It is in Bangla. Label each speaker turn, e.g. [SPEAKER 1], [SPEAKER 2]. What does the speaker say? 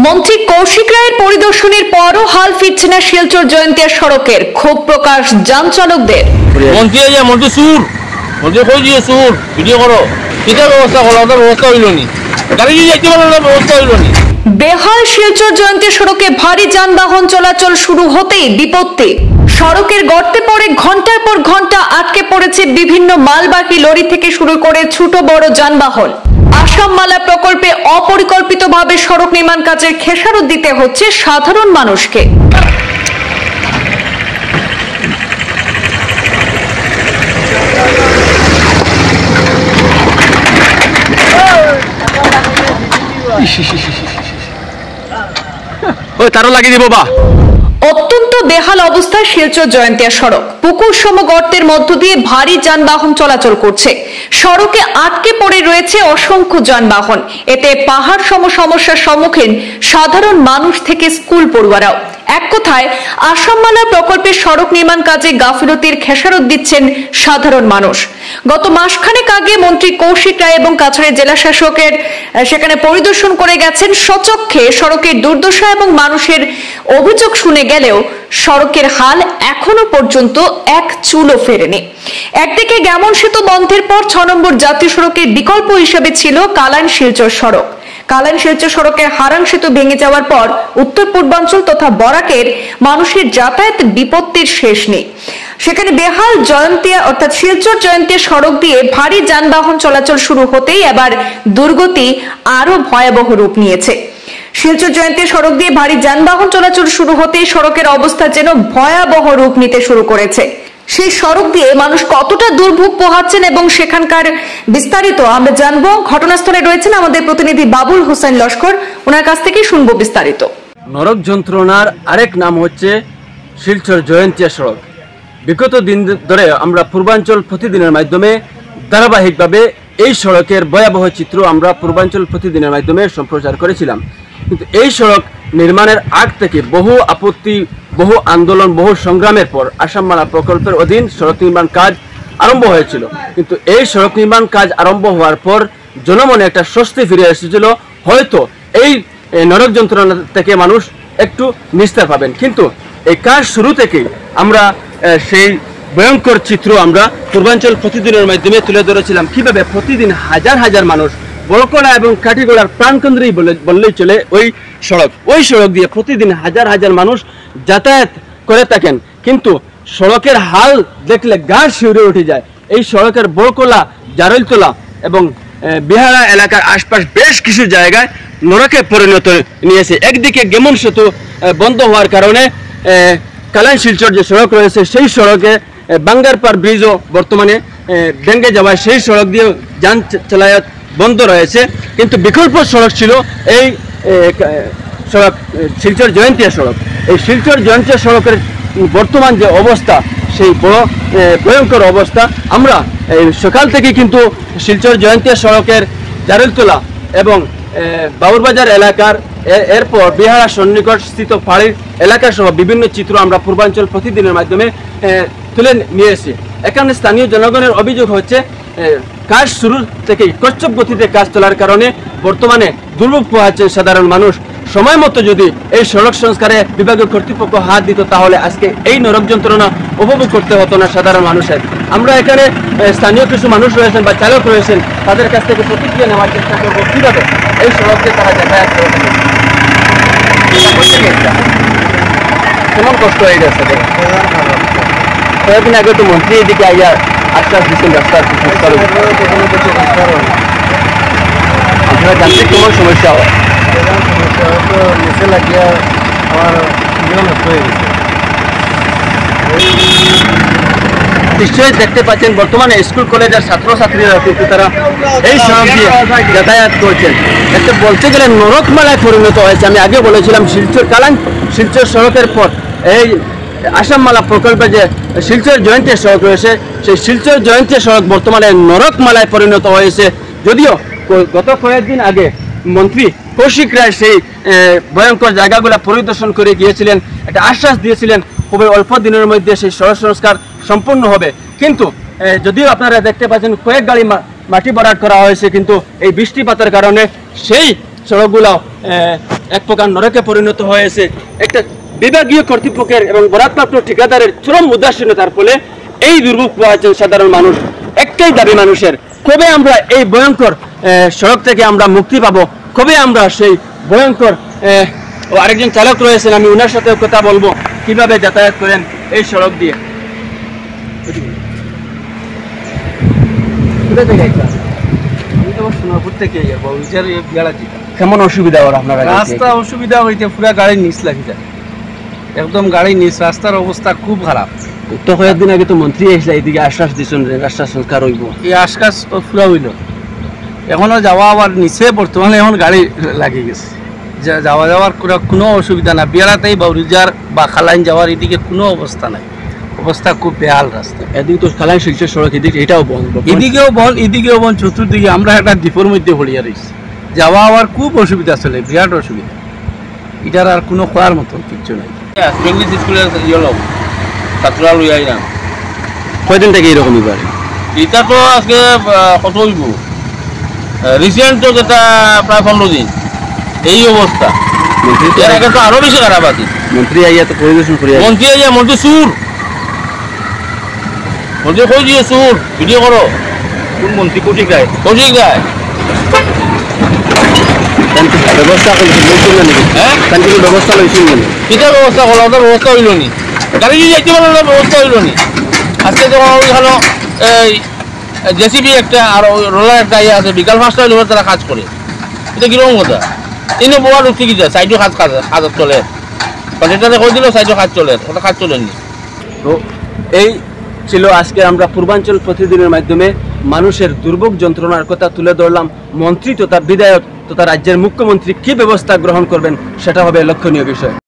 [SPEAKER 1] মন্ত্রী কৌশিক রায়ের পরিদর্শনের পরও হাল ফিরছে না শিলচর জয়ন্তিয়া সড়কের, ক্ষোভ প্রকাশ যান চালকদের। বেহাল শিলচর জয়ন্তিয়া সড়কে ভারী যানবাহন চলাচল শুরু হতেই বিপত্তি। সড়কের গর্তে পড়ে ঘন্টার পর ঘন্টা আটকে পড়েছে বিভিন্ন মালবাহী লরি থেকে শুরু করে ছোট বড় যানবাহন। আসাম মালা প্রকল্পে অপরিকল্পিতভাবে সড়ক নির্মাণ কাজের খেসারত দিতে হচ্ছে সাধারণ মানুষকে। অত্যন্ত বেহাল অবস্থায় শিলচর জয়ন্তিয়া সড়ক। পুকুর সম গর্তের মধ্য দিয়ে ভারী যানবাহন চলাচল করছে। সড়কে আটকে পড়ে রয়েছে অসংখ্য যানবাহন। এতে পাহাড় সম সমস্যার সম্মুখীন সাধারণ মানুষ থেকে স্কুল পড়ুয়ারাও। এক কথায় আসাম মালা প্রকল্পের সড়ক নির্মাণ কাজে গাফিলতির খেসারত দিচ্ছেন সাধারণ মানুষ। গত মাসখানেক আগে মন্ত্রী কৌশিক রায় এবং কাছাড়ের জেলা শাসকের সেখানে পরিদর্শন করে গেছেন। সচক্ষে সড়কের দুর্দশা এবং মানুষের অভিযোগ শুনে গেলেও সড়কের হাল এখনো পর্যন্ত এক চুলও ফেরেনি। একদিকে গ্যামন সেতু বন্ধের পর 6 নম্বর জাতীয় সড়কের বিকল্প হিসেবে ছিল কালাইন শিলচর সড়ক। কালাইন শিলচর সড়কের হারাং সেতু ভেঙে যাওয়ার পর উত্তর পূর্বাঞ্চল তথা বরাকের মানুষের যাতায়াত বিপত্তির শেষ নেই। সেখানে বেহাল জয়ন্তিয়া অর্থাৎ শিলচর জয়ন্তিয়া সড়ক দিয়ে ভারী যানবাহন চলাচল শুরু হতেই এবার দুর্গতি আরো ভয়াবহ রূপ নিয়েছে। শিলচর জয়ন্তিয়া সড়ক দিয়ে ভারী যানবাহন চলাচল শুরু হতেই সড়কের অবস্থা যেন ভয়াবহ রূপ নিতে শুরু করেছে। সেই সড়ক দিয়ে মানুষ কতটা দুর্ভোগ পোহাচ্ছেন এবং সেখানকার বিস্তারিত আমরা জানবো। ঘটনাস্থলে রয়েছেন আমাদের প্রতিনিধি বাবুল হোসেন লস্কর, ওনার কাছ থেকে শুনবো বিস্তারিত।
[SPEAKER 2] নরক যন্ত্রণার আরেক নাম হচ্ছে শিলচর জয়ন্তিয়া সড়ক। বিগত দিন ধরে আমরা পূর্বাঞ্চল প্রতিদিনের মাধ্যমে ধারাবাহিকভাবে এই সড়কের ভয়াবহ চিত্র আমরা পূর্বাঞ্চল প্রতিদিনের মাধ্যমে সম্প্রচার করেছিলাম। কিন্তু এই সড়ক নির্মাণের আগ থেকে বহু আপত্তি, বহু আন্দোলন, বহু সংগ্রামের পর আসাম মালা প্রকল্পের অধীন সড়ক নির্মাণ কাজ আরম্ভ হয়েছিল। কিন্তু এই সড়ক নির্মাণ কাজ আরম্ভ হওয়ার পর জনমনে একটা স্বস্তি ফিরে এসেছিল, হয়তো এই নরক যন্ত্রণা থেকে মানুষ একটু নিস্তার পাবেন। কিন্তু এই কাজ শুরু থেকেই আমরা সেই ভয়ঙ্কর চিত্র আমরা পূর্বাঞ্চল প্রতিদিনের মাধ্যমে তুলে ধরেছিলাম। কিভাবে প্রতিদিন হাজার হাজার মানুষ বড়কড়া এবং কাঠিগড়ার প্রাণকেন্দ্রেই বললেই চলে ওই সড়ক দিয়ে প্রতিদিন হাজার হাজার মানুষ যাতায়াত করে থাকেন। কিন্তু সড়কের হাল দেখলে গা শিউরে উঠে যায়। এই সড়কের বড়কলা, জারলতলা এবং বিহারা এলাকার আশপাশ বেশ কিছু জায়গায় নরকে পরিণত নিয়েছে। একদিকে গেমন সেতু বন্ধ হওয়ার কারণে কালাইন শিলচর যে সড়ক রয়েছে সেই সড়কে বাঙ্গারপাড় ব্রিজও বর্তমানে ভেঙে যাওয়ায় সেই সড়ক দিয়ে যান চলাচল বন্ধ রয়েছে। কিন্তু বিকল্প সড়ক ছিল এই সড়ক শিলচর জয়ন্তিয়া সড়ক। এই শিলচর জয়ন্তিয়া সড়কের বর্তমান যে অবস্থা, সেই বড় ভয়ঙ্কর অবস্থা। আমরা সকাল থেকে কিন্তু শিলচর জয়ন্তিয়া সড়কের জারলতলা এবং বাবুরবাজার এলাকার এরপর বিহারা সন্নিকট স্থিত পাহাড়ির এলাকা সহ বিভিন্ন চিত্র আমরা পূর্বাঞ্চল প্রতিদিনের মাধ্যমে তুলে নিয়েছি। এখানে স্থানীয় জনগণের অভিযোগ হচ্ছে কাজ শুরু থেকেই কচ্ছপ গতিতে কাজ চলার কারণে বর্তমানে দুর্ভোগ পোহাচ্ছেন সাধারণ মানুষ। সময় মতো যদি এই সড়ক সংস্কারে বিভাগীয় কর্তৃপক্ষ হাত দিত তাহলে আজকে এই নরক যন্ত্রণা উপভোগ করতে হতো না সাধারণ মানুষের। আমরা এখানে স্থানীয় কিছু মানুষ রয়েছেন বা চালক রয়েছেন, তাদের কাছ থেকে প্রতিক্রিয়া নেওয়ার চেষ্টা করবো কীভাবে এই সড়ককে তারা যাতায়াত করে। কেমন কষ্ট হয়ে গেছে? কয়েকদিন আগে তো মন্ত্রী এদিকে আইয়া আশ্বাস দিচ্ছেন রাস্তার সংস্কার। আপনারা জানতে কেমন সমস্যা হয়?
[SPEAKER 3] নিচে লাগিয়ে আমার জীবন নষ্ট হয়ে গেছে।
[SPEAKER 2] নিশ্চয়ই দেখতে পাচ্ছেন বর্তমানে স্কুল কলেজের ছাত্রছাত্রীরা কিন্তু তারা এই সড়ক দিয়ে যাতায়াত করছেন। একটা বলতে গেলে নরকমালায় পরিণত হয়েছে। আমি আগে বলেছিলাম শিলচর সড়কের পর এই আসাম মালা প্রকল্পে যে শিলচর জয়ন্তিয়া সড়ক রয়েছে, সেই শিলচর জয়ন্তিয়া সড়ক বর্তমানে নরকমালায় পরিণত হয়েছে। যদিও গত কয়েকদিন আগে মন্ত্রী কৌশিক রায় সেই ভয়ঙ্কর জায়গাগুলো পরিদর্শন করে গিয়েছিলেন, একটা আশ্বাস দিয়েছিলেন খুবই অল্প দিনের মধ্যে সেই সড়ক সংস্কার সম্পূর্ণ হবে। কিন্তু যদিও আপনারা দেখতে পাচ্ছেন কয়েক গাড়ি মাটি ভরাট করা হয়েছে, কিন্তু এই বৃষ্টিপাতের কারণে সেই সড়কগুলো এক প্রকার নরকে পরিণত হয়েছে। একটা বিভাগীয় কর্তৃপক্ষের এবং বরাদ্দপ্রাপ্ত ঠিকাদারের চরম উদাসীনতার ফলে এই দুর্ভোগ পাচ্ছেন সাধারণ মানুষ। একটাই দাবি মানুষের, কবে আমরা এই ভয়ঙ্কর সড়ক থেকে আমরা মুক্তি পাবো, কবে আমরা সেই ভয়ঙ্কর ও আরেকজন চালক রয়েছেন, আমি ওনার সাথে কথা বলবো কিভাবে যাতায়াত করেন এই সড়ক দিয়ে। কেমন অসুবিধা ওর আপনারা?
[SPEAKER 3] রাস্তা অসুবিধা হইতে পুরা গাড়ি নিচ লাগি যায়, একদম গাড়ি নিচ, রাস্তার অবস্থা খুব খারাপ।
[SPEAKER 2] তো কয়েকদিন আগে তো মন্ত্রী এসে এইদিকে আশ্বাস দিচ্ছেন যে রাস্তা সংস্কার হইব,
[SPEAKER 3] এই আশকাশ পুরা হইল, এখনো যাওয়া আবার নিচে বর্তমানে এখন গাড়ি লাগি গেছে, যাওয়া যাওয়ার কোনো অসুবিধা না। বিয়ারাতেই বাউরিজার বা খালাইন যাওয়ার এদিকে কোনো অবস্থা নাই, অবস্থা খুব বেহাল রাস্তা।
[SPEAKER 2] এদিকে তো খালাইন শিলচর সড়ক এদিকে এটাও বন্ধ,
[SPEAKER 3] এদিকেও বন চতুর্দিকে আমরা একটা দ্বীপের মধ্যে পড়িয়া রয়েছি, যাওয়া আবার খুব অসুবিধা চলে, বিরাট অসুবিধা, এটার আর কোনো করার মতো কিচ্ছু নাই।
[SPEAKER 4] ইংলিশ স্কুলের ইয়েলো ছাত্ররা লই আইলাম।
[SPEAKER 2] কয়দিন থেকে এরকম এবারে?
[SPEAKER 4] এটা তো আজকে কত হইব, রিসেন্ট তো যেটা প্রায় 15 দিন এই অবস্থা।
[SPEAKER 2] মন্ত্রী তো
[SPEAKER 4] এর আগে তো আরো বেশি খারাপ আছে।
[SPEAKER 2] মন্ত্রী আইয়া তো পরিদর্শন করিয়া,
[SPEAKER 4] মন্ত্রী আইয়া মন্ত্রী সুর, মন্ত্রী কই দিয়ে সুর ভিডিও করো।
[SPEAKER 2] কোন মন্ত্রী? কোটিক রায়।
[SPEAKER 4] কৌশিক রায়
[SPEAKER 2] ব্যবস্থা করছিল নাকি?
[SPEAKER 4] হ্যাঁ,
[SPEAKER 2] তার কোনো ব্যবস্থা লইছিল না?
[SPEAKER 4] কিটার ব্যবস্থা করলো? ওদের ব্যবস্থা হইল নি, গাড়ি যদি যাইতে পারলো না, ব্যবস্থা হইল নি। আজকে যখন ওইখানে এই জেসিবি একটা আর রোলার একটা ইয়ে আছে, বিকাল 5টা হইলে তারা কাজ করে, এটা কিরকম কথা? এনে বোয়া উঠতে কি যায়, সাইডও কাজ চলে, যেটাতে কই দিল সাইডও কাজ চলে, ওটা কাজ চলেনি।
[SPEAKER 2] তো এই ছিল আজকে আমরা পূর্বাঞ্চল প্রতিদিনের মাধ্যমে মানুষের দুর্ভোগ যন্ত্রণার কথা তুলে ধরলাম। মন্ত্রী তথা বিধায়ক তথা রাজ্যের মুখ্যমন্ত্রী কি ব্যবস্থা গ্রহণ করবেন সেটা হবে লক্ষণীয় বিষয়।